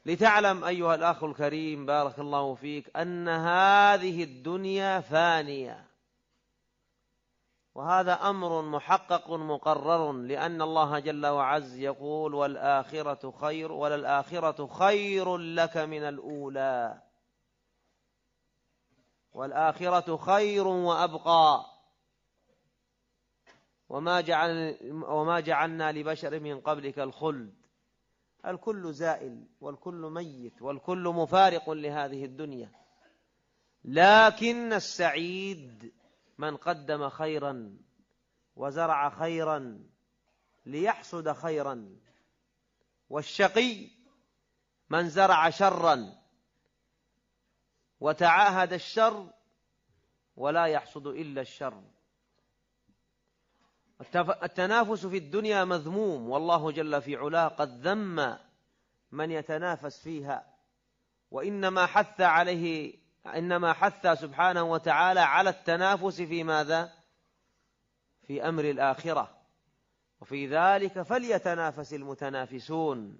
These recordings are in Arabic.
لتعلم أيها الأخ الكريم بارك الله فيك أن هذه الدنيا فانية، وهذا أمر محقق مقرر، لأن الله جل وعز يقول والآخرة خير وللآخرة خير لك من الأولى، والآخرة خير وأبقى، وما جعلنا لبشر من قبلك الخلد، الكل زائل والكل ميت والكل مفارق لهذه الدنيا، لكن السعيد من قدم خيرا وزرع خيرا ليحصد خيرا، والشقي من زرع شرا وتعاهد الشر ولا يحصد إلا الشر. التنافس في الدنيا مذموم، والله جل في علاه قد ذم من يتنافس فيها، وإنما حث سبحانه وتعالى على التنافس في ماذا؟ في أمر الآخرة، وفي ذلك فليتنافس المتنافسون،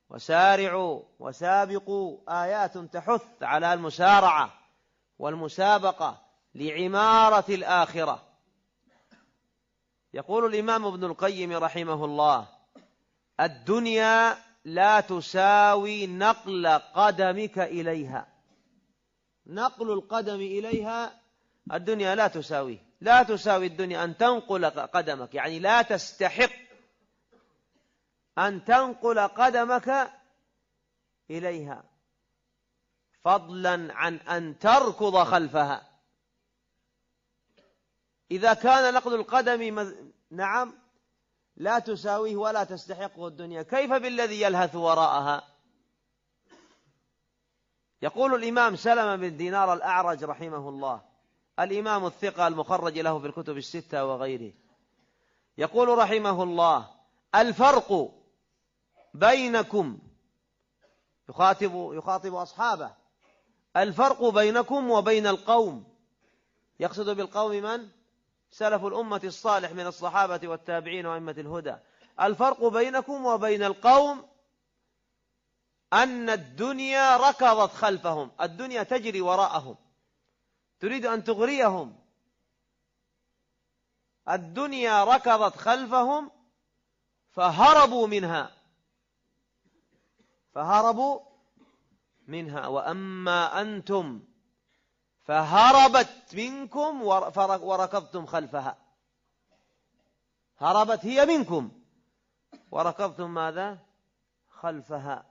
وسارعوا وسابقوا، آيات تحث على المسارعة والمسابقة لعمارة الآخرة. يقول الإمام ابن القيم رحمه الله: الدنيا لا تساوي نقل قدمك إليها، نقل القدم إليها الدنيا لا تساوي الدنيا أن تنقل قدمك، يعني لا تستحق أن تنقل قدمك إليها، فضلا عن أن تركض خلفها. إذا كان نقل القدم نعم لا تساويه ولا تستحقه الدنيا، كيف بالذي يلهث وراءها؟ يقول الإمام سلمة بن دينار الأعرج رحمه الله، الإمام الثقة المخرج له في الكتب الستة وغيره، يقول رحمه الله: الفرق بينكم، يخاطب أصحابه، الفرق بينكم وبين القوم، يقصد بالقوم من؟ سلف الأمة الصالح من الصحابة والتابعين وأئمة الهدى. الفرق بينكم وبين القوم أن الدنيا ركضت خلفهم، الدنيا تجري وراءهم، تريد أن تغريهم، الدنيا ركضت خلفهم فهربوا منها، وأما أنتم فهربت منكم وركضتم خلفها، هربت هي منكم وركضتم ماذا؟ خلفها.